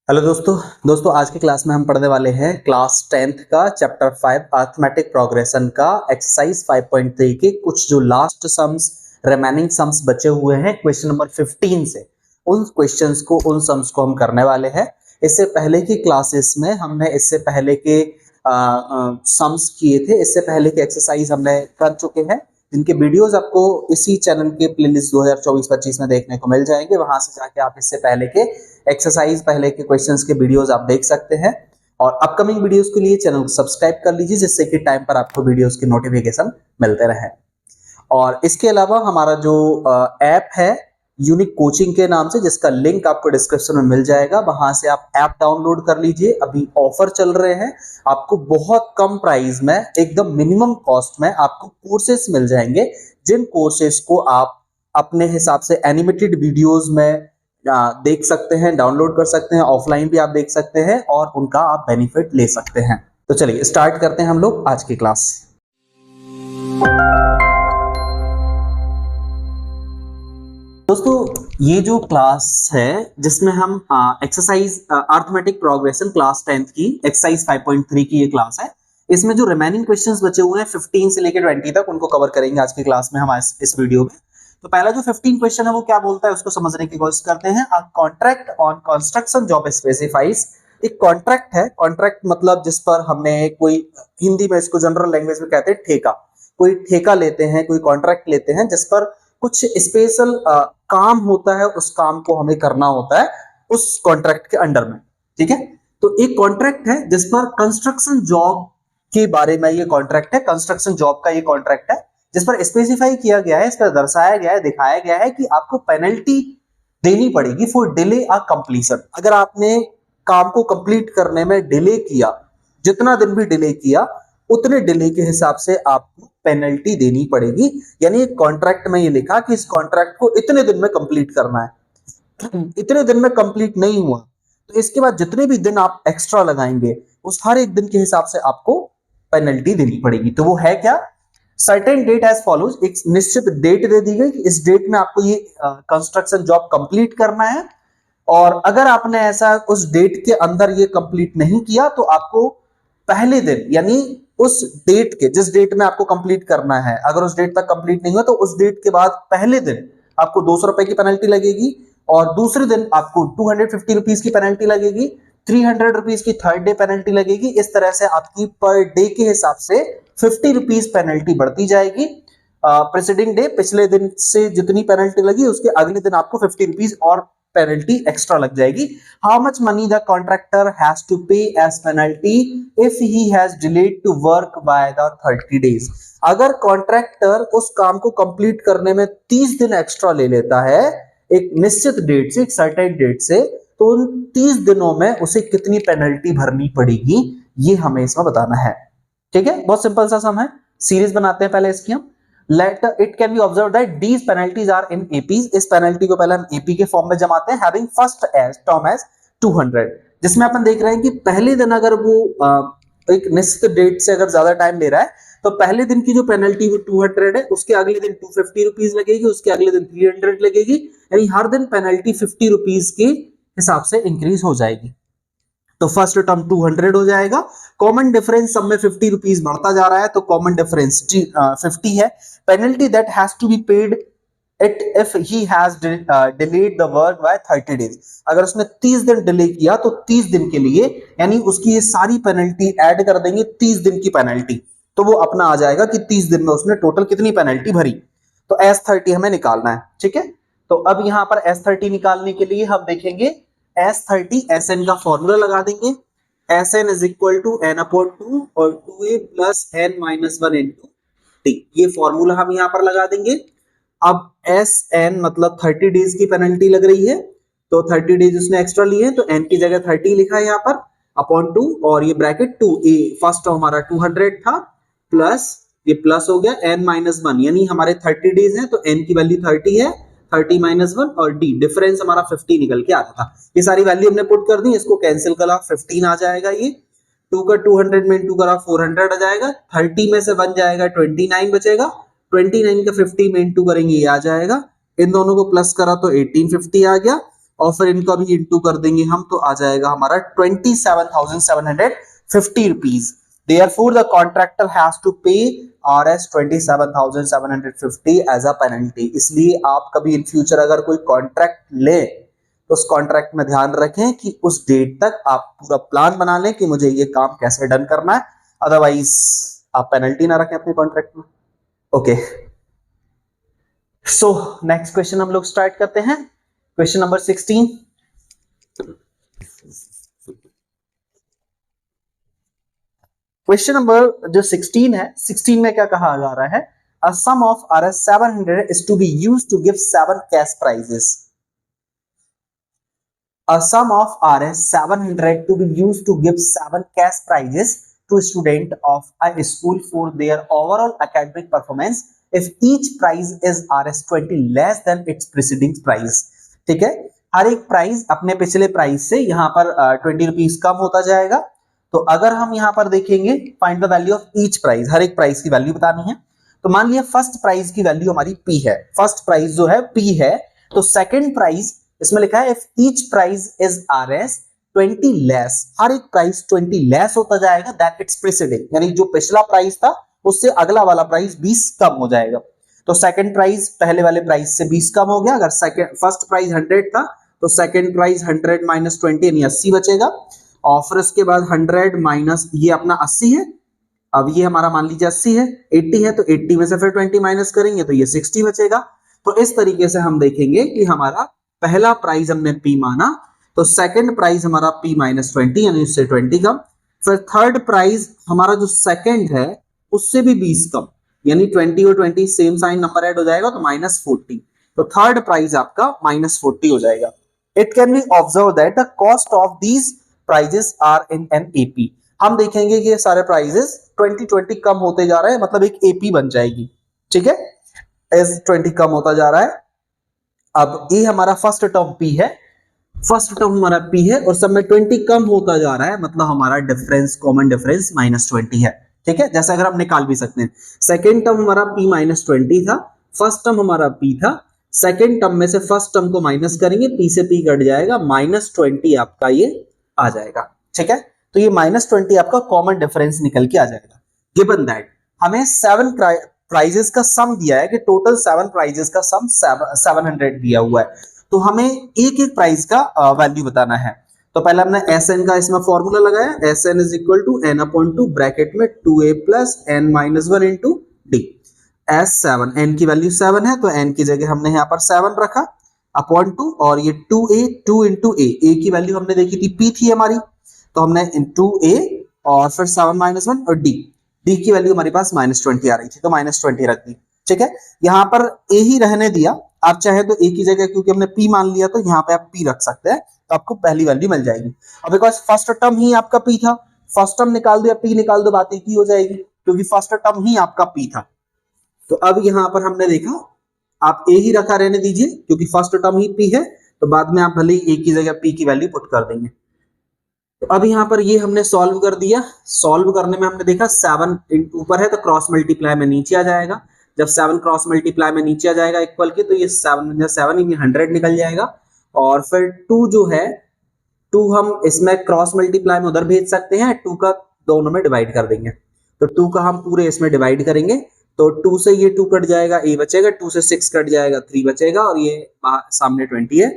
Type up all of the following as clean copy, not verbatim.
Hello दोस्तों आज की क्लास में हम पढ़ने वाले हैं क्लास 10th का चैप्टर 5 अरिथमेटिक प्रोग्रेशन का एक्सरसाइज 5.3 के कुछ जो लास्ट सम्स रिमेनिंग सम्स बचे हुए हैं क्वेश्चन नंबर 15 से उन सम्स को हम करने वाले हैं। इससे पहले की क्लासेस में हमने इससे पहले के सम्स किए थे, इससे पहले के एक्सरसाइज हमने कर चुके हैं जिनके वीडियोस आपको इसी चैनल के प्लेलिस्ट 2024-25 में देखने को मिल जाएंगे। वहां से जाके आप इससे पहले के एक्सरसाइज, पहले के क्वेश्चंस के वीडियोस आप देख सकते हैं और अपकमिंग वीडियोस के लिए चैनल को सब्सक्राइब कर लीजिए जिससे कि टाइम पर आपको वीडियोस की नोटिफिकेशन मिलते रहे। और इसके अलावा हमारा जो ऐप है यूनिक कोचिंग के नाम से, जिसका लिंक आपको डिस्क्रिप्शन में मिल जाएगा, वहां से आप ऐप डाउनलोड कर लीजिए। अभी ऑफर चल रहे हैं, आपको बहुत कम प्राइस में, एकदम मिनिमम कॉस्ट में आपको कोर्सेस मिल जाएंगे, जिन कोर्सेस को आप अपने हिसाब से एनिमेटेड वीडियोस में देख सकते हैं, डाउनलोड कर सकते हैं, ऑफलाइन भी आप देख सकते हैं और उनका आप बेनिफिट ले सकते हैं। तो चलिए स्टार्ट करते हैं हम लोग आज की क्लास। दोस्तों ये जो क्लास है जिसमें हम exercise arithmetic progression class 10th की एक्सरसाइज 5.3 की ये क्लास है। इसमें जो रिमेनिंग क्वेश्चंस बचे हुए हैं 15 से लेकर 20 तक, उनको कवर करेंगे आज की क्लास में हम इस वीडियो में। तो पहला जो 15 क्वेश्चन है वो क्या बोलता है उसको समझने की कोशिश करते हैं। A contract on construction job specifies, एक कॉन्ट्रैक्ट है, कॉन्ट्रैक्ट मतलब जिस पर हमने कोई, हिंदी में इसको जनरल लैंग्वेज में कहते हैं ठेका, कोई ठेका लेते हैं, कोई कॉन्ट्रैक्ट लेते हैं जिस पर कुछ स्पेशल काम होता है, उस काम को हमें करना होता है उस कॉन्ट्रैक्ट के अंडर में। ठीक है, तो एक कॉन्ट्रैक्ट है जिस पर कंस्ट्रक्शन जॉब के बारे में ये कॉन्ट्रैक्ट है, कंस्ट्रक्शन जॉब का ये कॉन्ट्रैक्ट है जिस पर स्पेसिफाई किया गया है, इस पर दर्शाया गया है, दिखाया गया है कि आपको पेनल्टी देनी पड़ेगी फॉर डिले अ कंप्लीशन। अगर आपने काम को कंप्लीट करने में डिले किया, जितना दिन भी डिले किया उतने डिले के हिसाब से आपको पेनल्टी देनी पड़ेगी। यानी कॉन्ट्रैक्ट में ये लिखा कि इस कॉन्ट्रैक्ट को इतने दिन में कंप्लीट करना है, इतने दिन में कंप्लीट नहीं हुआ तो इसके बाद जितने भी दिन आप एक्स्ट्रा लगाएंगे उस हर एक दिन के हिसाब से आपको पेनल्टी देनी पड़ेगी। तो वो है क्या, सर्टेन डेट एज फॉलोज, एक निश्चित डेट दे दी गई कि इस डेट में आपको ये कंस्ट्रक्शन जॉब कंप्लीट करना है और अगर आपने ऐसा उस डेट के अंदर ये कंप्लीट नहीं किया तो आपको पहले दिन, यानी उस डेट के, जिस डेट में आपको कंप्लीट करना है, अगर उस डेट तक कंप्लीट नहीं हुआ तो उस डेट के बाद पहले दिन आपको 200 रुपए की पेनल्टी लगेगी और दूसरे दिन आपको 250 रुपीज की पेनल्टी लगेगी, 300 रुपीज की थर्ड डे पेनल्टी लगेगी। इस तरह से आपकी पर डे के हिसाब से 50 रुपीज पेनल्टी बढ़ती जाएगी। प्रेसिडिंग डे, पिछले दिन से जितनी पेनल्टी लगी उसके अगले दिन आपको 50 रुपीज और पेनल्टी एक्स्ट्रा लग जाएगी। How much money the contractor has to pay as penalty if he has delayed to work by the 30 days. अगर कॉन्ट्रैक्टर उस काम को कंप्लीट करने में 30 दिन एक्स्ट्रा ले लेता है एक निश्चित डेट से, एक सर्टेन डेट से, तो उन 30 दिनों में उसे कितनी पेनल्टी भरनी पड़ेगी ये हमें इसमें बताना है। ठीक है, बहुत सिंपल सा सम है, सीरीज बनाते हैं पहले इसकी हम। Let it can be observed that these penalties are in APs। इस पेनल्टी को पहले हम AP के फॉर्म में जमाते हैं, having first as term as 200, जिसमें अपन देख रहे हैं कि पहले दिन अगर वो एक निश्चित डेट से अगर ज्यादा टाइम ले रहा है तो पहले दिन की जो पेनल्टी वो 200 है, उसके अगले दिन 250 रुपीज लगेगी, उसके अगले दिन 300 लगेगी, यानी हर दिन पेनल्टी 50 रुपीज के हिसाब से इंक्रीज हो जाएगी। तो फर्स्ट टर्म 200 हो जाएगा, कॉमन डिफरेंस सब में 50 रुपीज बढ़ता जा रहा है तो कॉमन डिफरेंस 50 है। Penalty that has to be paid it if he has delayed the work by 30 days. अगर उसने 30 दिन डिले किया तो 30 दिन के लिए, यानी उसकी ये सारी पेनल्टी ऐड कर देंगे, 30 दिन की पेनल्टी, तो वो अपना आ जाएगा कि 30 दिन में उसने टोटल कितनी पेनल्टी भरी। तो S30 हमें निकालना है। ठीक है, तो अब यहां पर S30 निकालने के लिए हम देखेंगे S30 SN का फॉर्मूला लगा देंगे, SN is equal to N upon 2 और 2A plus N minus 1 into T, ये फॉर्मूला हम यहां पर लगा देंगे। अब SN मतलब 30 डेज की पेनल्टी लग रही है तो 30 डेज उसने एक्स्ट्रा लिए तो N की जगह 30 लिखा है यहाँ पर अपॉन 2 और ये ब्रैकेट 2A, फर्स्ट टर्म हमारा 200 था प्लस ये प्लस हो गया N माइनस 1, यानी हमारे 30 डेज हैं तो N की वैल्यू 30 है, 30 माइनस 1 और D डिफरेंस हमारा 50 निकल के आता था। ये सारी वैल्यू हमने पुट कर दी, इसको कैंसिल करा 15 आ जाएगा, ये 2 का 200 में इंटू करा 400 आ जाएगा, 30 में से 1 जाएगा 29 बचेगा, 29 का 50 में इंटू करेंगे ये आ जाएगा, इन दोनों को प्लस करा तो 1850 आ गया, और फिर इनका भी इंटू कर देंगे हम, तो आ जाएगा हमारा 27,750 rupees. Therefore, the contractor has to pay RS 27,750 as a penalty। इसलिए आप कभी इन फ्यूचर अगर कोई कॉन्ट्रैक्ट ले तो उस कॉन्ट्रैक्ट में ध्यान रखें कि उस डेट तक आप पूरा प्लान बना लें कि मुझे ये काम कैसे डन करना है, अदरवाइज आप पेनल्टी ना रखें अपने कॉन्ट्रैक्ट में। ओके, सो नेक्स्ट क्वेश्चन हम लोग स्टार्ट करते हैं। Question number 16। क्वेश्चन नंबर जो 16 है, 16 में क्या कहा जा रहा है, a sum of Rs 700 is to be used to give 7 cash prizes। A sum of Rs 700 to be used to give 7 cash prizes to student of a school for their overall academic performance if each prize is Rs 20 less than its preceding prize। ठीक है, हर एक prize अपने पिछले prize से यहाँ पर 20 rupees कम होता जाएगा। तो अगर हम यहाँ पर देखेंगे find the value of each prize, हर एक प्राइज की वैल्यू बतानी है। तो मान लिया फर्स्ट प्राइज की वैल्यू हमारी पी है, फर्स्ट प्राइज जो है पी है, तो सेकंड प्राइज इसमें लिखा है if each prize is Rs 20 less, हर एक प्राइस 20 लेस होता जाएगा दैट इट्स प्रीसीडिंग, यानी जो पिछला प्राइस था उससे अगला वाला प्राइस 20 कम हो जाएगा। तो सेकंड प्राइस पहले वाले प्राइस से 20 कम हो गया। अगर सेकंड फर्स्ट प्राइस 100 था तो सेकंड प्राइस 100 माइनस 20 यानी 80 बचेगा, और फिर उसके बाद 100 माइनस ये अपना 80 है, अब ये हमारा मान लीजिए 80 है, 80 है तो 80 में से फिर 20 माइनस करेंगे तो ये 60 बचेगा। तो इस तरीके से हम देखेंगे कि हमारा पहला प्राइस हमने P माना तो सेकंड प्राइस हमारा P माइनस 20 यानी उससे 20 कम, फिर थर्ड प्राइस हमारा जो सेकंड है उससे भी 20 कम, यानी 20 और 20 सेम साइन नंबर ऐड हो जाएगा तो माइनस 40। तो थर्ड प्राइस आपका माइनस 40 हो जाएगा। It can be observe that the cost of these prizes are in an AP. हम देखेंगे कि ये सारे प्राइजेस 20 कम होते जा रहे हैं, मतलब एक एपी बन जाएगी। ठीक है, एज 20 कम होता जा रहा है। अब ये हमारा फर्स्ट टर्म P है, फर्स्ट टर्म हमारा P है और सब में 20 कम होता जा रहा है, मतलब हमारा डिफरेंस कॉमन डिफरेंस माइनस 20 है। ठीक है, जैसे अगर हम निकाल भी सकते हैं, सेकेंड टर्म हमारा P माइनस 20 था, फर्स्ट टर्म हमारा P था, सेकेंड टर्म में से फर्स्ट टर्म को माइनस करेंगे, P से P कट जाएगा, माइनस 20 आपका ये आ जाएगा। ठीक है, तो ये माइनस 20 आपका कॉमन डिफरेंस निकल के आ जाएगा। गिवन दैट हमें 7 प्राइजेस का सम दिया है कि टोटल 7 प्राइजेस का सम 700 दिया हुआ है, तो हमें एक एक प्राइस का वैल्यू बताना है। तो पहले हमने Sn का इसमें फॉर्मूला लगाया, Sn is equal to n/2 bracket में 2a plus n minus 1 into d. S7 n की वैल्यू 7 है तो n की जगह हमने यहाँ पर 7 रखा अपॉन 2, और ये 2a 2 इंटू a की वैल्यू हमने देखी थी P थी हमारी, तो हमने 2a और फिर 7 माइनस 1 और डी की वैल्यू हमारे पास माइनस 20 आ रही थी तो माइनस 20 रख दी। ठीक है, यहाँ पर ए ही रहने दिया, आप चाहे तो ए की जगह क्योंकि हमने पी मान लिया तो यहाँ पे आप पी रख सकते हैं, तो आपको पहली वैल्यू मिल जाएगी। अब बिकॉज फर्स्ट टर्म ही आपका पी था, फर्स्ट टर्म निकाल दो या पी निकाल दो, बात एक ही हो जाएगी क्योंकि फर्स्ट टर्म ही आपका पी था। तो अब यहाँ पर हमने देखा आप ए ही रखा रहने दीजिए क्योंकि फर्स्ट टर्म ही पी है, तो बाद में आप भले ही ए की जगह पी की वैल्यू पुट कर देंगे। तो अब यहाँ पर ये हमने सॉल्व कर दिया, सॉल्व करने में हमने देखा 7 ऊपर है तो क्रॉस मल्टीप्लाई में नीचे आ जाएगा, जब 7 क्रॉस मल्टीप्लाई में नीचे आ जाएगा इक्वल के, तो ये 7 ये 100 निकल जाएगा, और फिर 2 जो है 2 हम इसमें क्रॉस मल्टीप्लाई में उधर भेज सकते हैं, 2 का दोनों में डिवाइड कर देंगे, तो 2 का हम पूरे इसमें डिवाइड करेंगे, तो 2 से ये 2 कट जाएगा, ए बचेगा, 2 से 6 कट जाएगा, 3 बचेगा, और ये सामने 20 है,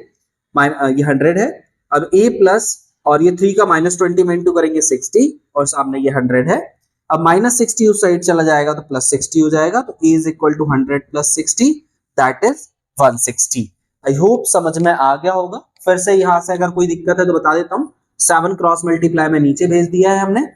ये 100 है। अब a प्लस और ये 3 का माइनस 20 में इंटू करेंगे 60, और सामने ये 100 है। अब माइनस 60 उस साइड चला जाएगा तो प्लस 60 हो जाएगा, तो a is equal to 100 plus 60 that is 160। I hope समझ में आ गया होगा। फिर से यहाँ से अगर कोई दिक्कत है तो बता देता हूँ, 7 क्रॉस मल्टीप्लाई में नीचे भेज दिया है हमने,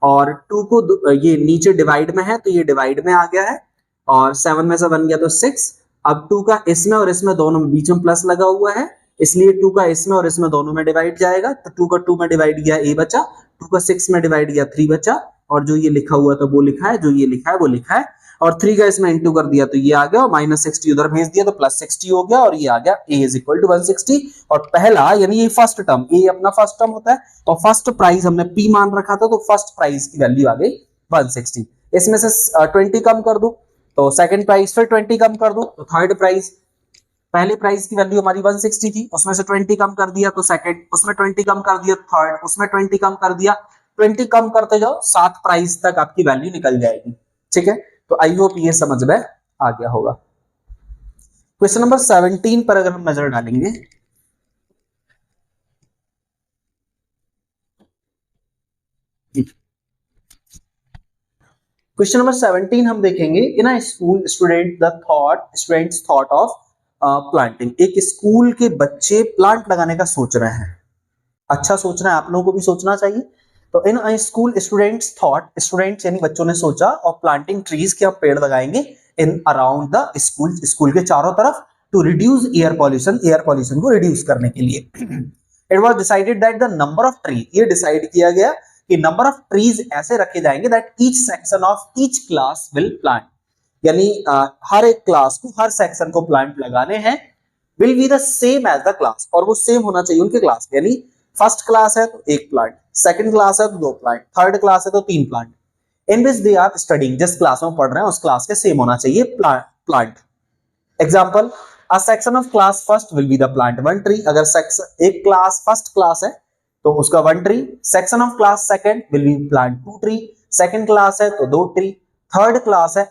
और 2 को ये नीचे डिवाइड में है तो ये डिवाइड में आ गया है, और 7 में से बन गया तो 6। अब 2 का इसमें और इसमें दोनों बीच में प्लस लगा हुआ है, इसलिए 2 का इसमें और इसमें दोनों में डिवाइड जाएगा, तो 2 का 2 में डिवाइड गया a बचा, 2 का 6 में डिवाइड गया 3 बचा, और जो ये लिखा हुआ था वो लिखा है, जो ये लिखा है वो लिखा है, और 3 का इसमें इंटू कर दिया तो ये आ गया, और माइनस 60 उधर भेज दिया तो प्लस 60 हो गया, और ये आ गया a इज इक्वल टू 160। और पहला यानी ये फर्स्ट टर्म, a अपना फर्स्ट टर्म होता है, और फर्स्ट प्राइस हमने p मान रखा था, तो फर्स्ट प्राइस की वैल्यू आ गई 160। इसमें से 20 कम कर दो तो सेकंड प्राइस, फिर 20 कम कर दो तो थर्ड प्राइस, पहले प्राइस की वैल्यू हमारी 160 थी, उसमें से 20 कम कर दिया तो सेकंड, उसमें 20 कम कर दिया थर्ड, उसमें 20 कम कर दिया, 20 कम करते जाओ 7 प्राइस तक आपकी वैल्यू निकल जाएगी। ठीक है, तो आई होप ये समझ में आ गया होगा। क्वेश्चन नंबर 17 पर अगर हम नजर डालेंगे, क्वेश्चन नंबर 17 हम देखेंगे in a school students thought of planting. एक स्कूल के बच्चे प्लांट लगाने का सोच रहे हैं। अच्छा सोच रहे हैं, आप लोगों को भी सोचना चाहिए। तो in a school students thought, students यानी बच्चों ने सोचा, और प्लांटिंग ट्रीज के, हम पेड़ लगाएंगे in around the school, school के चारों तरफ, टू रिड्यूस एयर पॉल्यूशन को रिड्यूस करने के लिए। It was decided that the number of tree, ये डिसाइड किया गया कि नंबर ऑफ ट्रीज ऐसे रखे जाएंगे that each section of each class will plant, यानी हर एक क्लास को, हर सेक्शन को प्लांट लगाने हैं, will be the same as the class, और वो सेम होना चाहिए उनके क्लास, यानी फर्स्ट क्लास है तो 1 प्लांट, सेकंड क्लास है तो 2 प्लांट, थर्ड क्लास है तो 3 plant, in which they are studying, जिस क्लास में पढ़ रहे हैं उस क्लास के सेम होना चाहिए plant. Example, a section of class first will be the plant 1 tree, अगर सेक्शन एक क्लास फर्स्ट क्लास है तो उसका 1 tree, section of class second will be plant 2 tree, second class है तो 2 ट्री, थर्ड क्लास है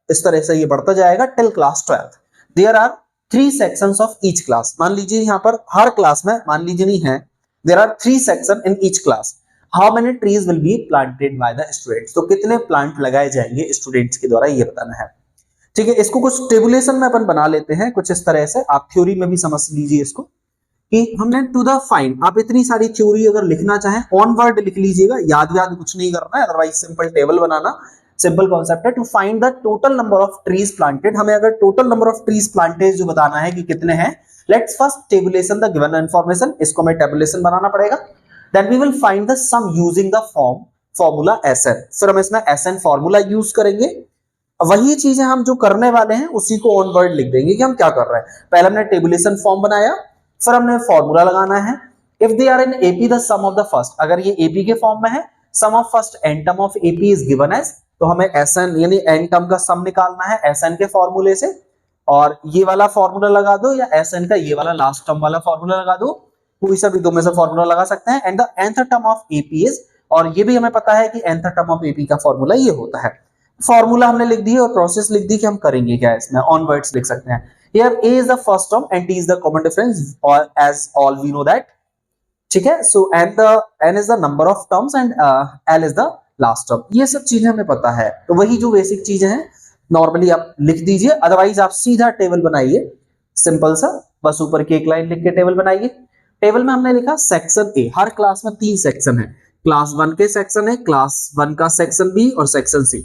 इस तरह से ये बढ़ता जाएगा till class 12। There are 3 sections of each class, मान लीजिए यहां पर हर क्लास में, मान लीजिए नहीं है, there are 3 section in each class, how many trees will be planted by the students, तो कितने प्लांट लगाए जाएंगे स्टूडेंट्स के द्वारा, ये बताना है। ठीक है, इसको कुछ टेबुलेशन में अपन बना लेते हैं कुछ इस तरह से, आप थ्योरी में भी समझ लीजिए इसको, कि हमने टू द फाइंड, आप इतनी सारी थ्योरी अगर लिखना चाहें ऑन वर्ड लिख लीजिएगा, याद कुछ नहीं करना है, अदरवाइज सिंपल टेबल बनाना, सिंपल कॉन्सेप्ट है। To find the total number of trees planted, हमें अगर total number of trees planted जो बताना है कि कितने हैं, let's first tabulation the given information, इसको हमें टेबुलेशन बनाना पड़ेगा, then we will find the sum using the formula SN, फिर हम इसमें SN फॉर्मूला यूज करेंगे। वही चीजें हम जो करने वाले हैं उसी को ऑन वर्ड लिख देंगे कि हम क्या कर रहे हैं। पहले हमने टेबुलेशन फॉर्म बनाया, फिर हमने फॉर्मूला लगाना है। If they are in AP the sum of the first, अगर ये एपी के फॉर्म में है, sum of first n term of AP is given as, तो हमें SN यानी एन टर्म का सम निकालना है SN के फॉर्मूले से, और ये वाला फॉर्मूला लगा दो या SN का ये वाला लास्ट टर्म वाला फॉर्मूला लगा दो, कोई सा भी दो में से फॉर्मूला लगा सकते हैं। And the nth term of AP is, और ये भी हमें पता है कि nth टर्म ऑफ एपी का फॉर्मूला ये होता है। फॉर्मूला हमने लिख दी और प्रोसेस लिख दी कि हम करेंगे क्या, इसमें ऑन वर्ड्स लिख सकते हैं। Here A is the first term and T is the common difference, or as all we know that, ठीक है। So N is the number of terms and L is the last term, ये सब चीजें हमें पता है, तो वही जो बेसिक चीजें हैं नॉर्मली आप लिख दीजिए, अदरवाइज आप सीधा टेबल बनाइए सिंपल सा, बस ऊपर की एक लाइन लिख के टेबल बनाइए। टेबल में हमने लिखा सेक्शन A, हर क्लास में 3 सेक्शन है, क्लास 1 के सेक्शन है, क्लास 1 का सेक्शन B और सेक्शन C।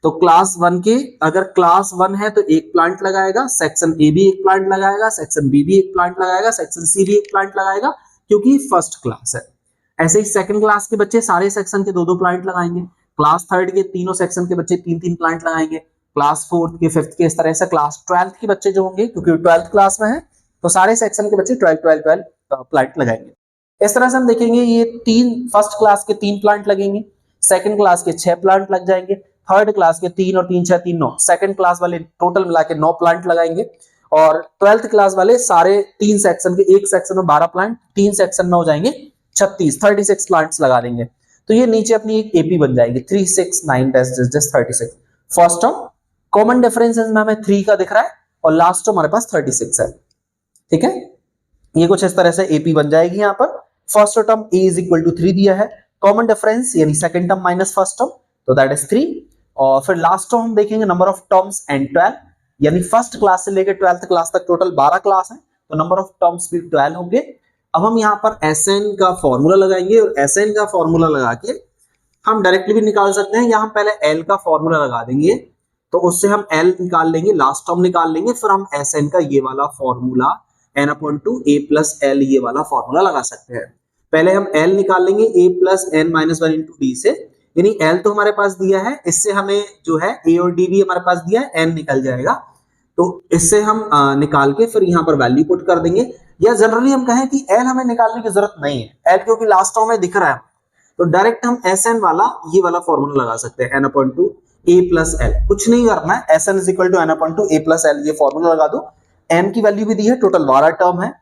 तो क्लास 1 के, अगर क्लास 1 है तो 1 प्लांट लगाएगा, सेक्शन A भी 1 प्लांट लगाएगा, सेक्शन B भी 1 प्लांट लगाएगा, सेक्शन C भी 1 प्लांट लगाएगा, क्योंकि फर्स्ट क्लास है। ऐसे ही सेकंड क्लास के बच्चे सारे सेक्शन के 2-2 प्लांट लगाएंगे, क्लास थर्ड के तीनों सेक्शन के बच्चे 3-3 प्लांट लगाएंगे, क्लास फोर्थ के, फिफ्थ के, इस तरह से क्लास 12th के बच्चे जो होंगे, क्योंकि 12th क्लास में है तो सारे सेक्शन के बच्चे 12 प्लांट लगाएंगे। इस तरह से हम देखेंगे ये 3 फर्स्ट क्लास के 3 प्लांट लगेंगे, सेकंड क्लास के 6 प्लांट लग जाएंगे, थर्ड क्लास के 3 और 3 6 3 9, सेकंड क्लास वाले टोटल मिला के 9 प्लांट लगाएंगे, और 12th क्लास वाले सारे 3 सेक्शन के, एक सेक्शन में 12 प्लांट, 3 सेक्शन में हो जाएंगे 36 प्लांट्स लगा देंगे। तो ये नीचे अपनी एक एपी बन जाएगी 369-36। फर्स्ट टर्म कॉमन डिफरेंसेस में हमें 3 का दिख रहा है और लास्ट टर्म हमारे पास 36 है, ठीक है। ये कुछ इस तरह से एपी बन जाएगी। यहाँ पर first term a is equal to 3 दिया है, कॉमन डिफरेंस यानी second term minus first term, तो दैट इज 3, और फिर लास्ट टर्म हम देखेंगे नंबर ऑफ टर्म्स एंड 12, यानी फर्स्ट क्लास से लेकर 12th क्लास तक टोटल 12 क्लास है, तो नंबर ऑफ टर्म्स भी 12 होंगे। अब हम यहाँ पर SN का फॉर्मूला लगाएंगे, और SN का फॉर्मूला लगा के हम डायरेक्टली भी निकाल सकते हैं, यहाँ पहले L का फॉर्मूला लगा देंगे तो उससे हम L निकाल लेंगे, लास्ट टर्म निकाल लेंगे, फिर हम SN का ये वाला फॉर्मूला n/2 a + l ये वाला फॉर्मूला लगा सकते हैं। पहले हम L निकाल लेंगे a + n-1 × d से, यानी L तो हमारे पास दिया है, इससे हमें जो है A और D भी हमारे पास दिया है, N निकल जाएगा, तो इससे हम निकाल के फिर यहाँ पर वैल्यू पुट कर देंगे। या जनरली हम कहें कि L हमें निकालने की जरूरत नहीं है, L क्योंकि लास्ट टर्म में दिख रहा है, तो डायरेक्ट हम SN वाला ये वाला फॉर्मूला लगा सकते हैं n/2 a + l, कुछ नहीं करना है, SN = n/2 a + l ये फॉर्मूला लगा दो, n की वैल्यू भी दी है, टोटल 12 टर्म है,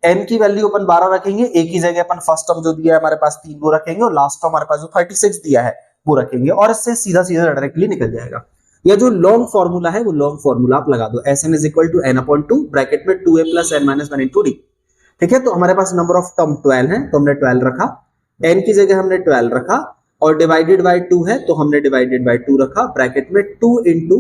n की वैल्यू अपन 12 रखेंगे, a की जगह अपन फर्स्ट टर्म जो दिया है हमारे पास 3 वो रखेंगे और लास्ट टर्म हमारे पास जो 36 दिया है वो रखेंगे और इससे सीधा सीधा डायरेक्टली निकल जाएगा। या जो लॉन्ग फॉर्मूला है वो लॉन्ग फॉर्मूला आप लगा दो, Sn is equal to n/2 bracket में 2a plus n minus 1 into d. ठीक है, तो हमारे पास नंबर ऑफ टर्म 12 है तो हमने 12 रखा, n की जगह हमने 12 रखा और डिवाइडेड बाय 2 है तो हमने डिवाइडेड बाय 2 रखा, ब्रैकेट में 2 इंटू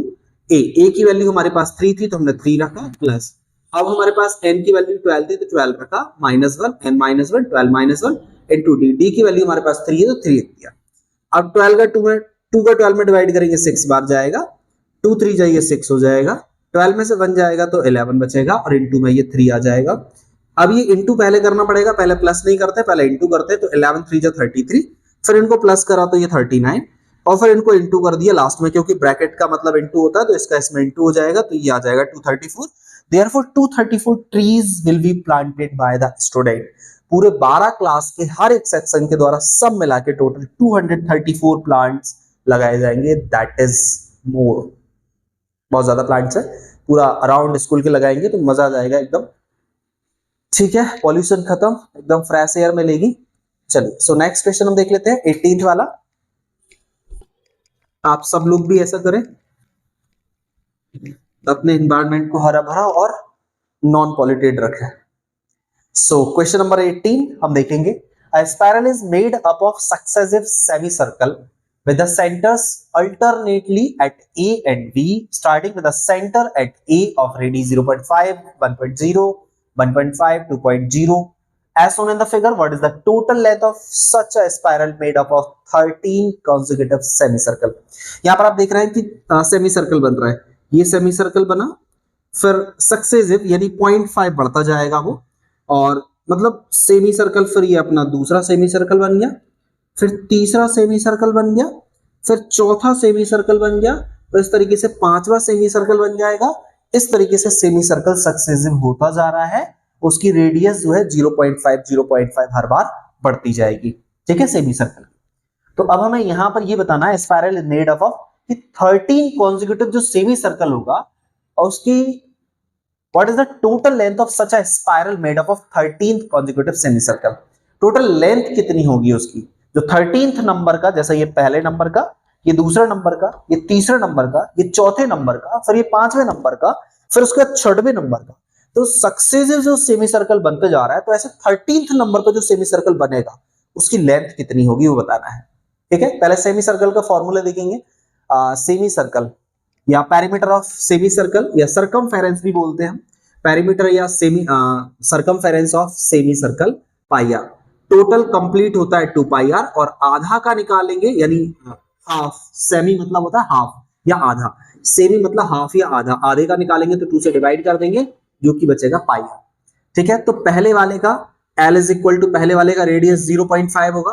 a की वैल्यू हमारे पास 3 थी तो हमने 3 रखा, प्लस अब हमारे पास n की वैल्यू 12 थी तो 12 रखा, -1 n -1 12 -1 इंटू डी की वैल्यू हमारे पास 3 है तो 3 लिख दिया। अब 12 का 2 का 12 में डिवाइड करेंगे 6 बार जाएगा, 2 3 जाइए 6 हो जाएगा, 12 में से 1 जाएगा तो 11 बचेगा और इंटू में ये 3 आ जाएगा। अब ये इंटू पहले करना पड़ेगा, पहले प्लस नहीं करते पहले इंटू करते, तो 11 3 जा 33, फिर इनको प्लस करा तो ये 39 और फिर इनको इंटू कर दिया लास्ट में, क्योंकि ब्रैकेट का मतलब इंटू होता है तो इसका इसमें इंटू हो जाएगा तो ये आ जाएगा 234। Therefore 234 trees will be planted by the student। पूरे 12 क्लास के हर एक सेक्शन के द्वारा सब मिला के टोटल 234 प्लांट्स लगाए जाएंगे। दैट इज मोर, बहुत ज्यादा प्लांट्स है, पूरा अराउंड स्कूल के लगाएंगे तो मजा आ जाएगा एकदम। ठीक है, पॉल्यूशन खत्म, एकदम फ्रेश एयर मिलेगी। चलिए सो नेक्स्ट क्वेश्चन हम देख लेते हैं 18th वाला। आप सब लोग भी ऐसा करें, अपने एनवायरनमेंट को हरा भरा और नॉन पॉल्यूटेड रखें। सो क्वेश्चन नंबर 18 हम देखेंगे, a spiral is made up of successive semicircle with the centers alternately at A and B, starting with the center at A of radius 0.5, 1.0, 1.5, 2.0. As shown in the figure, what is the total length of such a spiral made up of 13 consecutive semicircle? यहाँ पर आप देख रहे हैं कि semicircle बन रहा है, ये सेमी सर्कल बना, फिर सक्सेसिव यानी 0.5 बढ़ता जाएगा वो, और मतलब सेमी सर्कल, फिर ये अपना दूसरा सेमी सर्कल बन गया, फिर तीसरा सेमी सर्कल बन गया, फिर चौथा सेमी सर्कल बन गया, और इस तरीके से पांचवा सेमी सर्कल बन जाएगा। इस तरीके से सेमी सर्कल सक्सेसिव होता जा रहा है, उसकी रेडियस जो है 0.5 हर बार बढ़ती जाएगी। ठीक है, सेमी सर्कल। तो अब हमें यहां पर ये बताना है spiral is made up of कि 13 कॉन्जिक्यूटिव जो सेमी सर्कल होगा और उसकी what is the total length of such a spiral made up of 13th consecutive semi circle. Total length कितनी होगी उसकी, जो 13th नंबर का, जैसा ये पहले नंबर का, ये दूसरे नंबर का, ये तीसरे नंबर का, ये चौथे नंबर का, फिर ये पांचवें नंबर का, फिर उसके बाद छठवें नंबर का। तो सक्सेसिव जो सेमी सर्कल बनते जा रहा है, तो ऐसे 13th नंबर पर जो सेमी सर्कल बनेगा उसकी लेंथ कितनी होगी वो बताना है। ठीक है, पहले सेमी सर्कल का फॉर्मूला देखेंगे। सेमी सर्कल या पेरीमीटर ऑफ सेमी सर्कल या सरकमफेरेंस भी बोलते हैं, पेरीमीटर या semi circumference of semi circle pi r. Total complete होता है 2 पाई आर और आधा का निकालेंगे, यानी हाफ, सेमी मतलब होता है हाफ या आधा, सेमी मतलब हाफ या आधा, आधे का निकालेंगे तो 2 से डिवाइड कर देंगे जो कि बचेगा पाई आर। ठीक है, तो पहले वाले का L इज इक्वल टू, पहले वाले का रेडियस 0.5 होगा,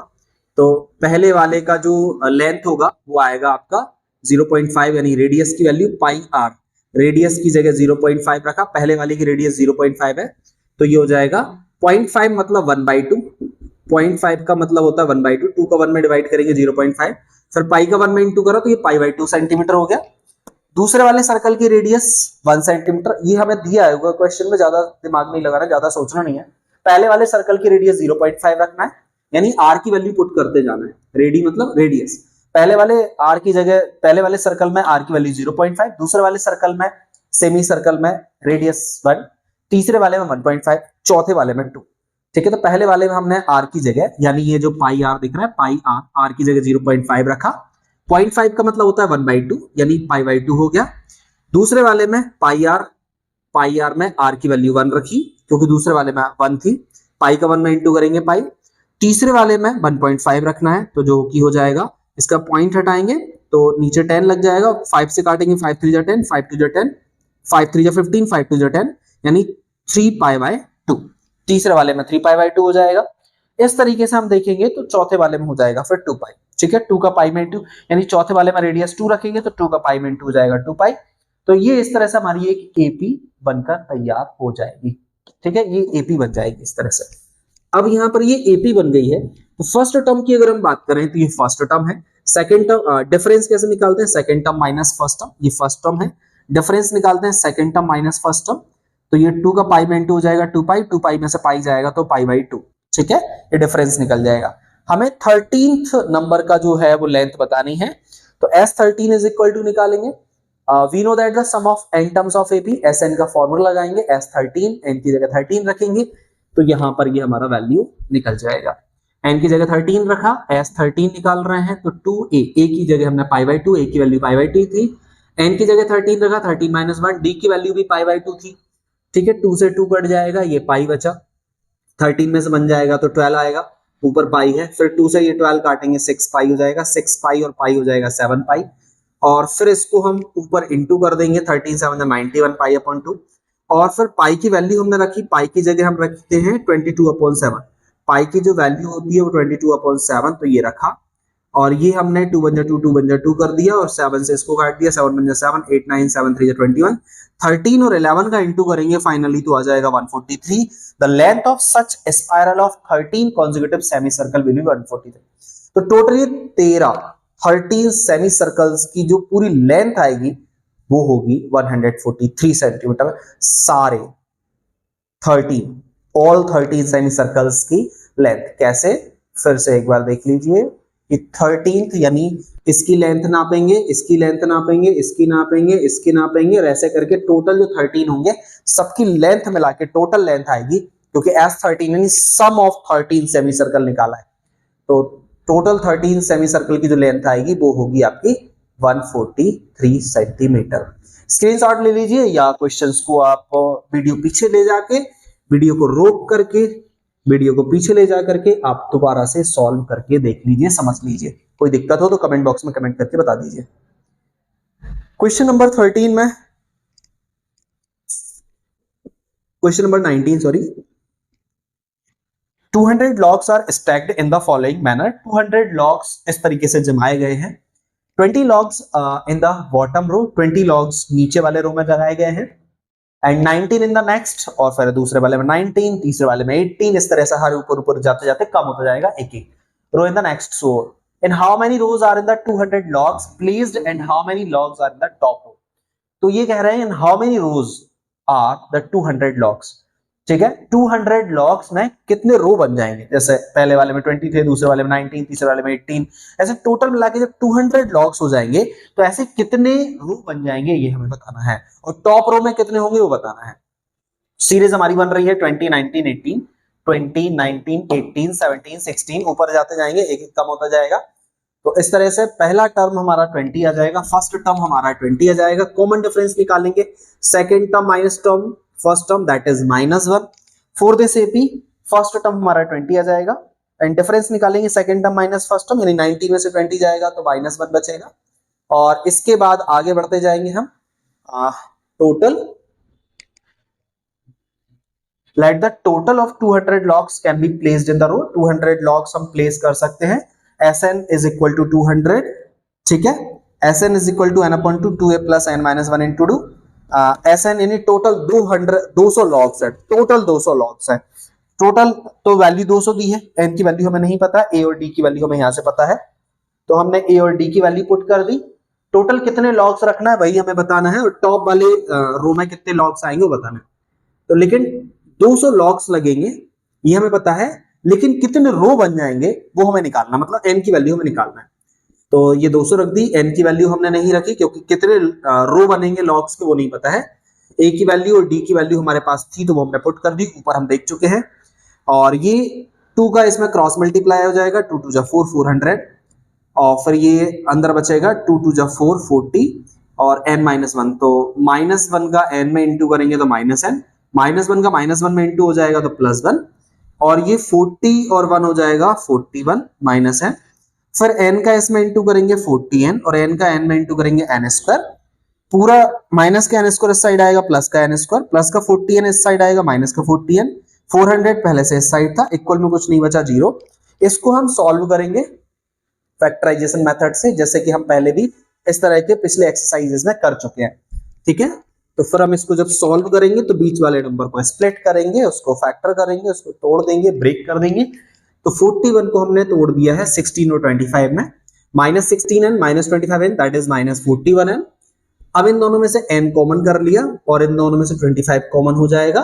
तो पहले वाले का जो लेंथ होगा वो आएगा आपका 0.5, यानी रेडियस की वैल्यू पाई आर, रेडियस की जगह 0.5 रखा, पहले वाले की रेडियस 0.5 है तो ये हो जाएगा 0.5 मतलब 1/2, 0.5 का मतलब होता है 1/2, 2 का 1 में डिवाइड करेंगे 0.5, फिर पाई का 1 में इंटू करो तो ये पाई/2 सेंटीमीटर हो गया। दूसरे वाले सर्कल की रेडियस 1 सेंटीमीटर, ये हमें दिया है क्वेश्चन में, ज्यादा दिमाग नहीं लगाना, ज्यादा सोचना नहीं है। पहले वाले सर्कल की रेडियस 0.5 रखना है, यानी आर की वैल्यू पुट करते जाना है, रेडी मतलब रेडियस, पहले वाले आर की जगह, पहले वाले सर्कल में आर की वैल्यू 0.5, दूसरे वाले सर्कल में सेमी सर्कल में रेडियस 1, तीसरे वाले में 1.5, चौथे वाले में 2। ठीक है, तो पहले वाले में हमने आर की जगह, यानी ये जो पाई आर दिख रहा है, पाई आर, आर की जगह 0.5 रखा, 0.5 का मतलब होता है 1/2, यानी पाई/2 हो गया। दूसरे वाले में पाई आर में आर की वैल्यू 1 रखी, क्योंकि दूसरे वाले में 1 थी, पाई का 1 में इंटू करेंगे पाई। तीसरे वाले में 1.5 रखना है, तो जो कि हो जाएगा, इसका पॉइंट हटाएंगे तो नीचे 10 लग जाएगा, 5 से काटेंगे, 5 3 जा 10, 5 2 जा 10, 5 3 जा 15, 5 2 जा 10, यानी 3 पाई/2। तीसरे वाले में 3 पाई/2 हो जाएगा। इस तरीके से हम देखेंगे तो चौथे वाले में हो जाएगा फिर 2 पाई। ठीक है, 2 का पाई में 2, यानी चौथे वाले में रेडियस 2 रखेंगे तो 2 का पाई में 2 हो जाएगा 2 पाई। तो ये इस तरह से हमारी एक एपी बनकर तैयार हो जाएगी। ठीक है, ये एपी बन जाएगी इस तरह से। अब यहाँ पर ये एपी बन गई है, तो फर्स्ट टर्म की अगर हम बात करें तो ये फर्स्ट टर्म है। सेकंड टर्म डिफरेंस कैसे निकालते हैं, second term minus first term, ये फर्स्ट टर्म है। डिफरेंस निकालते हैं second term minus first term, तो ये 2 का पाई में इंटू हो जाएगा 2 पाई, 2 पाई में से पाई जाएगा तो पाई बाई 2, ठीक है, ये डिफरेंस निकल जाएगा। हमें 13th नंबर का जो है वो लेंथ बतानी है, तो S13 इज इक्वल टू निकालेंगे, we know that the sum of n terms of AP, SN का फॉर्मूला लगाएंगे, S13 n की जगह 13 रखेंगे, तो यहां पर ये हमारा वैल्यू निकल जाएगा। n की जगह 13 रखा, S13 निकाल रहे हैं, तो 2a, a की जगह हमने पाई बाई 2, a की वैल्यू पाई बाई 2 थी, n की जगह 13 रखा, 13 माइनस 1, d की वैल्यू भी पाई बाई 2 थी, ठीक है, 2 से 2 कट जाएगा, ये पाई बचा, 13 में से बन जाएगा तो 12 आएगा, ऊपर पाई है, फिर 2 से ये 12 काटेंगे 6 पाई हो जाएगा, 6 पाई और पाई हो जाएगा 7 पाई, और फिर इसको हम ऊपर इंटू कर देंगे, 13 7 91 पाई अपॉन 2, और फिर पाई की वैल्यू हमने रखी, पाई की जगह हम रखते हैं 22 अपॉन 7, पाई की जो वैल्यू होती है वो 22 अपॉन 7, तो ये रखा, और ये हमने 2 बन जा 2 2 बन जा 2 कर दिया, और 7 से इसको काट दिया, 7 बन जा 7, 8 9 7 3 21, 13 और 11 का इंटू करेंगे फाइनली तो आ जाएगा 143। The length of such spiral of 13 consecutive semi circle will be 143। तो टोटली 13 सेमी सर्कल्स की जो पूरी लेंथ आएगी वो होगी 143 सेंटीमीटर, सारे 13 सेमी सर्कल्स की लेंथ। कैसे, फिर से एक बार देख लीजिए कि 13th यानी इसकी लेंथ नापेंगे, इसकी लेंथ नापेंगे, इसकी नापेंगे, इसकी नापेंगे, और ऐसे करके टोटल जो 13 होंगे सबकी लेंथ मिला के टोटल लेंथ आएगी, क्योंकि S13 यानी सम ऑफ 13 सेमी सर्कल निकाला है, तो टोटल 13 सेमी सर्कल की जो लेंथ आएगी वो होगी आपकी 143 सेंटीमीटर। स्क्रीनशॉट ले लीजिए, या क्वेश्चंस को आप वीडियो पीछे ले जाके, वीडियो को रोक करके, वीडियो को पीछे ले जा करके आप दोबारा से सॉल्व करके देख लीजिए, समझ लीजिए। कोई दिक्कत हो तो कमेंट बॉक्स में कमेंट करके बता दीजिए। क्वेश्चन नंबर 13 में, question number 19 sorry, 200 logs are stacked in the following manner. 200 logs इस तरीके से जमाए गए हैं, 20 logs in the bottom row, 20 logs नीचे वाले रो में लगाए गए हैं, एंड 19 इन द नेक्स्ट, और फिर दूसरे वाले में 19, तीसरे वाले में 18, इस तरह से हर ऊपर ऊपर जाते जाते कम होता जाएगा एक एक row in the next row. In how many rows are in the 200 logs placed and how many logs are in the top row. तो ये कह रहे हैं in how many rows are the 200 logs, ठीक है, 200 लॉग्स में कितने रो बन जाएंगे, जैसे पहले वाले में 20 थे, दूसरे वाले में 19, तीसरे वाले में 18, ऐसे टोटल मिला के जब 200 लॉग्स हो जाएंगे तो ऐसे कितने रो बन जाएंगे ये हमें बताना है, और टॉप रो में कितने होंगे वो बताना है। सीरीज हमारी बन रही है 20 19 18, 20 19 18 17 16, ऊपर जाते जाएंगे, एक एक कम होता जाएगा। तो इस तरह से पहला टर्म हमारा 20 आ जाएगा, फर्स्ट टर्म हमारा 20 आ जाएगा, कॉमन डिफरेंस निकालेंगे, second term minus term first term that is -1 for this AP, first term हमारा 20 आ जाएगा, एंड डिफरेंस निकालेंगे second term minus first term, यानी 90 में से 20 जाएगा तो -1 बचेगा, और इसके बाद आगे बढ़ते जाएंगे हम, total let the total of 200 logs can be placed in the row. 200 logs हम प्लेस कर सकते हैं, SN इज इक्वल टू 200, ठीक है, SN is equal to n upon 2a plus n minus 1 into 2, SN यानी टोटल 200 लॉग्स है, total 200 logs है, total तो वैल्यू 200 दी है, n की वैल्यू हमें नहीं पता, a और d की वैल्यू हमें यहां से पता है, तो हमने a और d की वैल्यू पुट कर दी, टोटल कितने लॉग्स रखना है वही हमें बताना है, और टॉप वाले रो में कितने लॉग्स आएंगे वो बताना है। तो लेकिन 200 लॉग्स लगेंगे ये हमें पता है, लेकिन कितने रो बन जाएंगे वो हमें निकालना, मतलब n की वैल्यू हमें निकालना है। तो ये 200 रख दी, n की वैल्यू हमने नहीं रखी क्योंकि कितने रो बनेंगे लॉग्स के वो नहीं पता है, a की वैल्यू और d की वैल्यू हमारे पास थी तो वो हमने पुट कर दी, ऊपर हम देख चुके हैं, और ये 2 का इसमें क्रॉस मल्टीप्लाई हो जाएगा, 2 2 जा 4 400, और फिर ये अंदर बचेगा 2 2 जा 4 40, और n-1, तो -1 का n में इंटू करेंगे तो -n, -1 का -1 में इंटू हो जाएगा तो +1, और ये 40 और 1 हो जाएगा 41 -n, फिर n का इसमें इंटू करेंगे 40n, और n का n में इंटू करेंगे n², पूरा माइनस का n² इस साइड आएगा, प्लस का n², प्लस का 40n इस साइड आएगा, माइनस का 40n, 400 पहले से इस साइड था, इक्वल में कुछ नहीं बचा 0। इसको हम सॉल्व करेंगे फैक्टराइजेशन मेथड से, जैसे कि हम पहले भी इस तरह के पिछले एक्सरसाइजेस में कर चुके हैं, ठीक है। तो फिर हम इसको जब सॉल्व करेंगे तो बीच वाले नंबर को स्प्लिट करेंगे, उसको फैक्टर करेंगे, उसको तोड़ देंगे, ब्रेक कर देंगे। तो 41 को हमने तोड़ दिया है 16 और 25 में, -16n -25n that is -41n, अब इन दोनों में से n कॉमन कर लिया और इन दोनों में से 25 कॉमन हो जाएगा,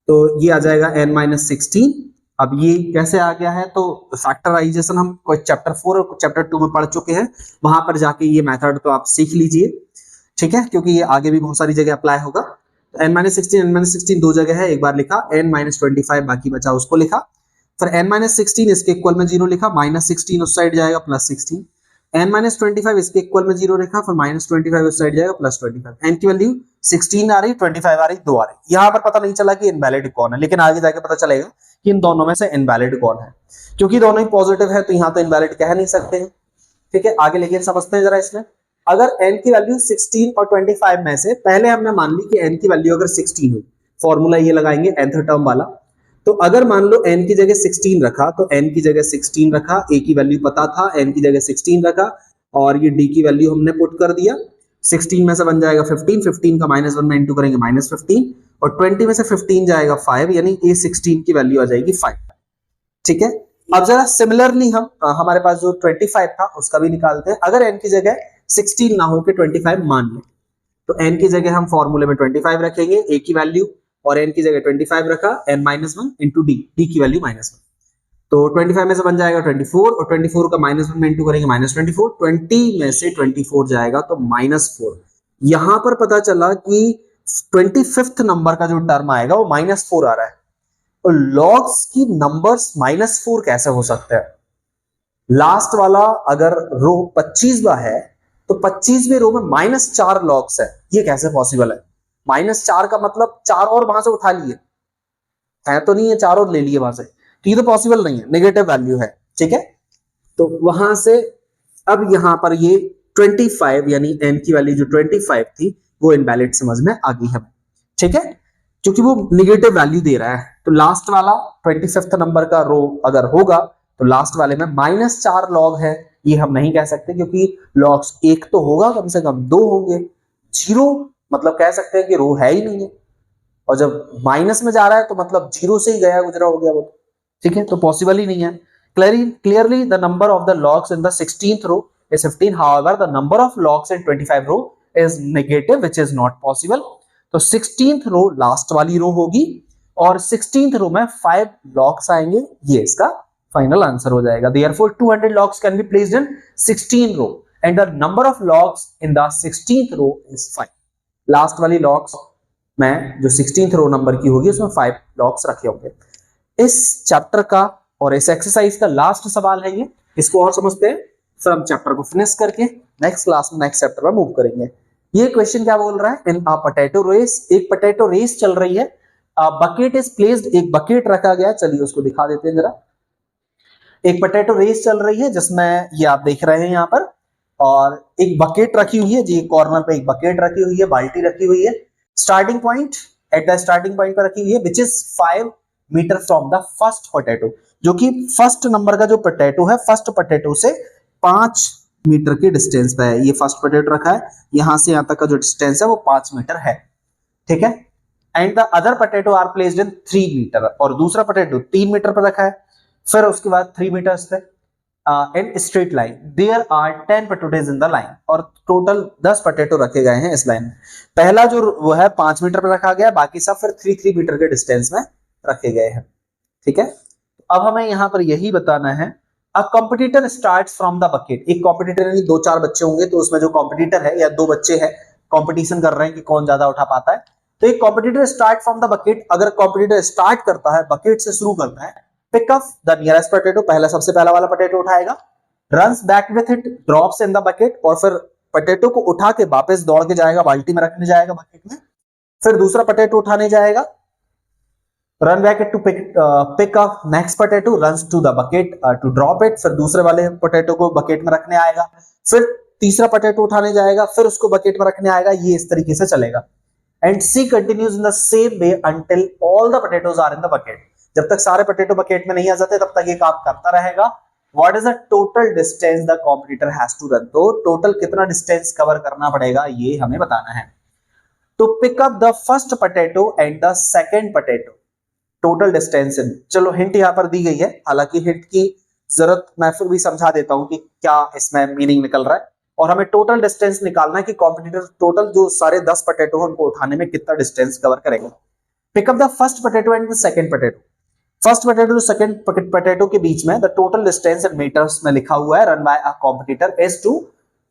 तो ये आ जाएगा n-16। अब ये कैसे आ गया है, तो फैक्टराइजेशन हम कोई चैप्टर 4 और चैप्टर 2 में पढ़ चुके हैं, वहां पर जाके ये मेथड तो आप सीख लीजिए, ठीक है, क्योंकि ये आगे भी बहुत सारी जगह अप्लाई होगा। तो n-16 दो जगह है, एक बार लिखा n-25 बाकी बचा उसको लिखा, फिर n-16 इसके इक्वल में 0 लिखा, -16 उस साइड जाएगा +16, n-25 इसके इक्वल में 0 लिखा, फिर -25 उस साइड जाएगा +25। n की वैल्यू 16 आ रही, 25 आ रही, 2 आ रही। यहां पर पता नहीं चला कि इनवैलिड कौन है, लेकिन आगे जाके पता चलेगा कि इन दोनों में से इनवैलिड कौन है, क्योंकि दोनों ही पॉजिटिव है तो यहां तो इनवैलिड कह नहीं सकते हैं, ठीक है। आगे लेकिन समझते हैं जरा इसमें, अगर n की वैल्यू 16 और 25 में से पहले हमने मान ली कि n की वैल्यू अगर 16 हुई, फॉर्मूला ये लगाएंगे nth टर्म वाला, तो अगर मान लो n की जगह 16 रखा तो n की जगह 16 रखा, a की वैल्यू पता था, n की जगह 16 रखा और ये d की वैल्यू हमने पुट कर दिया, 16 में से बन जाएगा 15, 15 का -1 में इंटू करेंगे -15 और 20 में से 15 जाएगा 5, यानी ये 16 की वैल्यू आ जाएगी 5, ठीक है। अब जरा सिमिलरली हम हमारे पास जो 25 था उसका भी निकालते हैं। अगर n की जगह 16 ना हो के 25 मान लें, तो n की जगह हम फॉर्मूले में 25 रखेंगे, a की वैल्यू, और n की जगह 25 रखा, n-1 इंटू d, d की वैल्यू -1, तो 25 में से बन जाएगा 24 और 24 का -1 में इंटू करेंगे -24, 20 में से 24 जाएगा तो -4। यहां पर पता चला कि 25th नंबर का जो टर्म आएगा वो -4 आ रहा है, और लॉग्स की नंबर्स -4 कैसे हो सकते हैं। लास्ट वाला अगर रो 25वां है तो 25वें रो में -4 लॉग्स है, ये कैसे पॉसिबल है। -4 का मतलब 4 और वहां से उठा लिए है, तो नहीं है 4 और ले लिए वहां से, तो ये तो पॉसिबल नहीं है, नेगेटिव वैल्यू है, ठीक है। तो वहां से अब यहां पर ये 25 यानी n की वैल्यू जो 25 थी वो इनवैलिड समझ में आ गई हमें, ठीक है, क्योंकि वो नेगेटिव वैल्यू दे रहा है। तो लास्ट वाला 25th नंबर का रो अगर होगा तो लास्ट वाले में -4 लॉग है, ये हम नहीं कह सकते, क्योंकि लॉग्स एक तो होगा, कम से कम 2 होंगे, 0 मतलब कह सकते हैं कि रो है ही नहीं है, और जब माइनस में जा रहा है तो मतलब 0 से ही गया गुजरा हो गया वो, ठीक है, तो पॉसिबल ही नहीं है। Clearly the number of the logs in the 16th row is 15, however the number of logs in 25 row is negative, which is not possible। तो 16th रो लास्ट वाली रो होगी और 16th रो में 5 लॉग्स आएंगे, ये इसका फाइनल आंसर हो जाएगा। Therefore 200 logs can be placed in 16 row and the number of logs in the 16th row is 5। Last वाली लॉग्स में जो 16th रो नंबर की होगी उसमें 5 लॉग्स रखे होंगे। इस चैप्टर का और इस एक्सरसाइज का लास्ट सवाल है ये, इसको और समझते हैं, फिर हम चैप्टर को फिनिश करके नेक्स्ट क्लास में नेक्स्ट चैप्टर में मूव करेंगे। ये क्वेश्चन क्या बोल रहा है, इन अ पोटैटो रेस, एक पोटैटो रेस चल रही है, बकेट इज प्लेस्ड, एक बकेट रखा गया, चलिए उसको दिखा देते हैं जरा। एक पोटैटो रेस चल रही है जिसमें ये आप देख रहे हैं यहाँ पर, और एक बकेट रखी हुई है जी, कॉर्नर पे एक बकेट रखी हुई है, बाल्टी रखी हुई है, starting point at the starting point पर रखी हुई है, which is 5 metre from the first potato, जो कि फर्स्ट नंबर का जो पोटैटो है, फर्स्ट पोटैटो से 5 मीटर के डिस्टेंस पे है। ये फर्स्ट पोटैटो रखा है, यहां से यहां तक का जो डिस्टेंस है वो 5 मीटर है, ठीक है। And the other potato are placed in 3 metre, और दूसरा पोटैटो 3 मीटर पर रखा है, फिर उसके बाद 3 मीटर पे in straight line there are 10 potatoes in the line, और टोटल 10 पोटैटो रखे गए हैं इस लाइन में। पहला जो वो है 5 मीटर पर रखा गया, बाकी सब फिर 3 मीटर के डिस्टेंस में रखे गए हैं, ठीक है। अब हमें यहां पर यही बताना है, अ competitor starts from the bucket, एक कॉम्पिटिटर यानी 2-4 बच्चे होंगे, तो उसमें जो कॉम्पिटिटर है या 2 बच्चे हैं कंपटीशन कर रहे हैं कि कौन ज्यादा उठा पाता है, तो एक competitor start from the bucket, अगर कॉम्पिटिटर स्टार्ट करता है, बकेट से शुरू करता है, pick up the nearest potato, पहला सबसे पहला वाला पोटैटो उठाएगा, runs back with it, drops in the bucket, और फिर पोटैटो को उठा के वापस दौड़ के जाएगा, बाल्टी में रखने जाएगा बकेट में, फिर दूसरा पोटैटो उठाने जाएगा, run back to pick up next potato, runs to the bucket to drop it, फिर दूसरे वाले पोटैटो को बकेट में रखने आएगा, फिर तीसरा पोटैटो उठाने जाएगा, फिर उसको बकेट में रखने आएगा, ये इस तरीके से चलेगा। And she continues in the same way until all the potatoes are in the bucket, जब तक सारे पोटैटो बकेट में नहीं आ जाते तब तक ये काम करता रहेगा। What is the total distance the competitor has to run, तो टोटल कितना डिस्टेंस कवर करना पड़ेगा ये हमें बताना है। तो pick up the first potato and the second potato, total distance, चलो हिंट यहां पर दी गई है, हालांकि हिंट की जरूरत मैं फिर भी समझा देता हूं कि क्या इसमें मीनिंग निकल रहा है, और हमें टोटल डिस्टेंस निकालना है कि कॉम्पिटिटर टोटल जो सारे 10 पोटैटो हैं उनको उठाने में कितना डिस्टेंस कवर करेगा। Pick up the first potato and the second potato. First potato to second potato के बीच में the total distance in metres में लिखा हुआ है run by a competitor is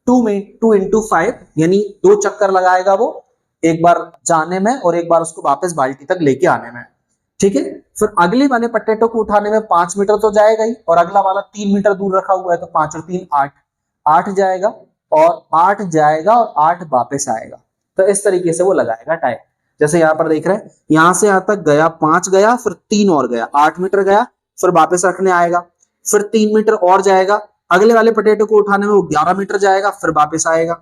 2 into 5, यानी 2 चक्कर लगाएगा वो, एक बार जाने में और एक बार उसको वापस बाल्टी तक लेके आने में। ठीक है, फिर अगले वाले पोटैटो को उठाने में 5 मीटर तो जाएगा ही, और अगला वाला 3 मीटर दूर रखा हुआ है, तो 5 और 3 8 जाएगा, और 8 जाएगा और 8 वापस आएगा। तो इस तरीके से वो लगाएगा टाइम। जैसे यहाँ पर देख रहे हैं, यहां से यहां तक गया, 5 गया, फिर 3 और गया, 8 मीटर गया, फिर वापस रखने आएगा, फिर 3 मीटर और जाएगा, अगले वाले पोटैटो को उठाने में वो 11 मीटर जाएगा, फिर वापस आएगा,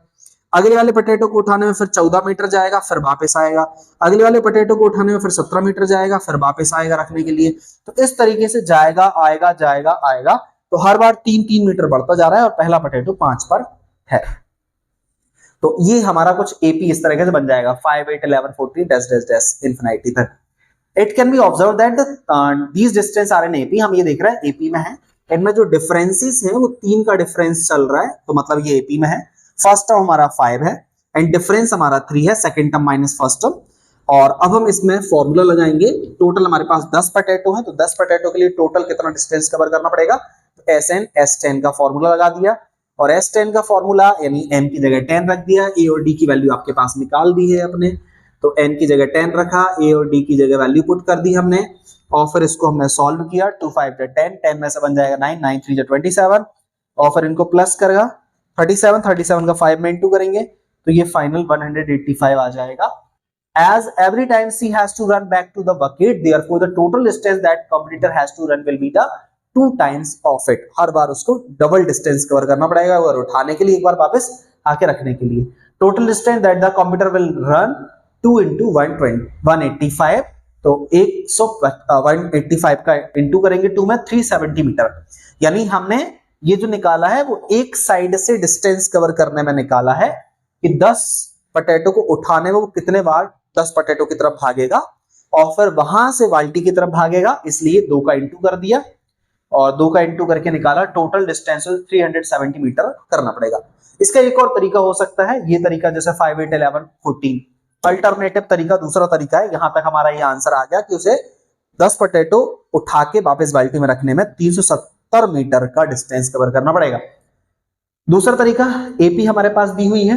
अगले वाले पोटैटो को उठाने में फिर 14 मीटर जाएगा, फिर वापस आएगा, अगले वाले पोटैटो को उठाने में फिर 17 मीटर जाएगा, फिर वापस आएगा रखने के लिए। तो इस तरीके से जाएगा आएगा जाएगा आएगा, तो हर बार 3-3 मीटर बढ़ता जा रहा है, और पहला पोटैटो 5 पर है। तो ये हमारा कुछ एपी इस तरीके से बन जाएगा 5 8 11 14 डैश डैश डैश इंफिनिटी तक। It can be observe that these distance are in AP. हम ये देख रहे हैं एपी में है, इनमें जो डिफरेंसेस है वो 3 का डिफरेंस चल रहा है, तो मतलब ये एपी में है। फर्स्ट टर्म हमारा 5 है एंड डिफरेंस हमारा 3 है, second term minus first term. और अब हम इसमें फॉर्मूला लगाएंगे। टोटल हमारे पास 10 पोटैटो है, तो 10 पोटैटो के लिए टोटल कितना डिस्टेंस कवर करना पड़ेगा, तो SN S10 का फॉर्मूला लगा दिया, और S10 का फॉर्मूला यानी M की जगह 10 रख दिया, A और D की वैल्यू आपके पास निकाल दी है अपने, तो N की जगह 10 रखा, A और D की जगह वैल्यू पुट कर दी हमने, और फिर इसको हमने सॉल्व किया। 2 5 10, 10 में से बन जाएगा 9, 9 3 27, और फिर इनको प्लस करेगा 37, 37 का 5 में इंटू करेंगे, तो ये फाइनल 185 आ जाएगा। As every time C has to run back to the bucket, therefore the total distance that competitor has to run will be the 2 times of it। हर बार उसको डबल डिस्टेंस कवर करना पड़ेगा, और उठाने के लिए एक बार वापस आके रखने के लिए। Total distance that the computer will run 2 into 185, तो 185 का इंटू करेंगे 2 में 370 मीटर। यानी हमने ये जो निकाला है वो एक साइड से डिस्टेंस कवर करने में निकाला है कि 10 पोटैटो को उठाने में वो कितने बार 10 पोटैटो की तरफ भागेगा, और फिर वहां से बाल्टी की तरफ भागेगा, इसलिए 2 का इंटू कर दिया, और 2 का इंटू करके निकाला। टोटल डिस्टेंस 370 मीटर करना पड़ेगा। इसका एक और तरीका हो सकता है, ये तरीका जैसे 5 8 11 14 अल्टरनेटिव तरीका, दूसरा तरीका है। यहां तक हमारा ये आंसर आ गया कि उसे 10 पोटैटो उठा के वापस बाल्टी में रखने में 370 मीटर का डिस्टेंस कवर करना पड़ेगा। दूसरा तरीका एपी हमारे पास दी हुई है,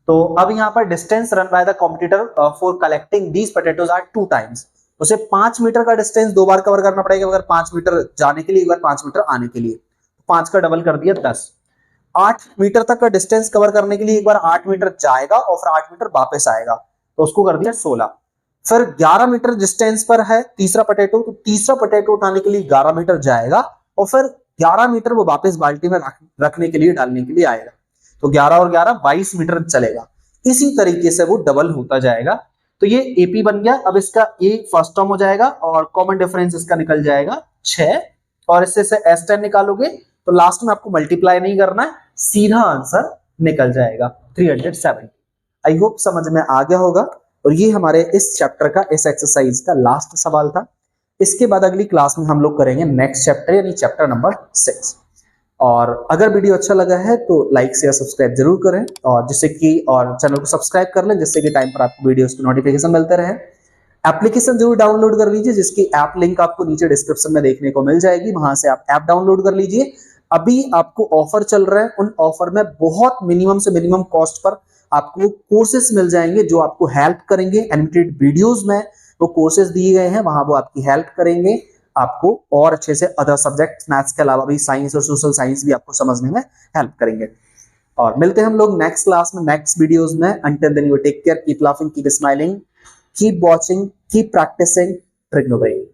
तो अब यहाँ पर distance run by the competitor for collecting these potatoes are 2 times. उसे 5 मीटर का डिस्टेंस 2 बार कवर करना पड़ेगा, अगर 5 मीटर जाने के लिए, एक बार 5 मीटर आने के लिए, 5 का डबल कर दिया 10। 8 मीटर तक का डिस्टेंस कवर करने के लिए एक बार 8 मीटर जाएगा और फिर 8 मीटर वापस आएगा, तो उसको कर दिया 16। फिर 11 मीटर डिस्टेंस पर है तीसरा पोटैटो, तो तीसरा पोटैटो उठाने के लिए 11 मीटर जाएगा, और फिर 11 मीटर वो वापस बाल्टी में रखने के लिए, डालने के लिए आएगा, तो 11 और 11 22 मीटर चलेगा। इसी तरीके से वो डबल होता जाएगा। तो ये एपी बन गया। अब इसका ए फर्स्ट टर्म हो जाएगा, और कॉमन डिफरेंस इसका निकल जाएगा 6, और इससे से S10 निकालोगे तो लास्ट में आपको मल्टीप्लाई नहीं करना है, सीधा आंसर निकल जाएगा 370। आई होप समझ में आ गया होगा। और ये हमारे इस चैप्टर का, इस एक्सरसाइज का लास्ट सवाल था। इसके बाद अगली क्लास में हम लोग करेंगे नेक्स्ट चैप्टर, यानी चैप्टर नंबर 6। और अगर वीडियो अच्छा लगा है तो लाइक शेयर सब्सक्राइब जरूर करें, और जिससे कि, और चैनल को सब्सक्राइब कर लें, जिससे कि टाइम पर आपको वीडियोस की नोटिफिकेशन मिलते रहे। एप्लीकेशन जरूर डाउनलोड कर लीजिए, जिसकी ऐप लिंक आपको नीचे डिस्क्रिप्शन में देखने को मिल जाएगी, वहां से आप ऐप डाउनलोड कर लीजिए। अभी आपको ऑफर चल रहा है, उन ऑफर में बहुत मिनिमम से मिनिमम कॉस्ट पर आपको कोर्सेस मिल जाएंगे जो आपको हेल्प करेंगे। एनिमेटेड वीडियोस में वो कोर्सेज दिए गए हैं, वहां वो आपकी हेल्प करेंगे, आपको और अच्छे से अदर सब्जेक्ट मैथ्स के अलावा भी साइंस और सोशल साइंस भी आपको समझने में हेल्प करेंगे। और मिलते हैं हम लोग नेक्स्ट क्लास में, नेक्स्ट वीडियोस में। Until then you take care, keep laughing, keep smiling, keep watching, keep practising trigonometry.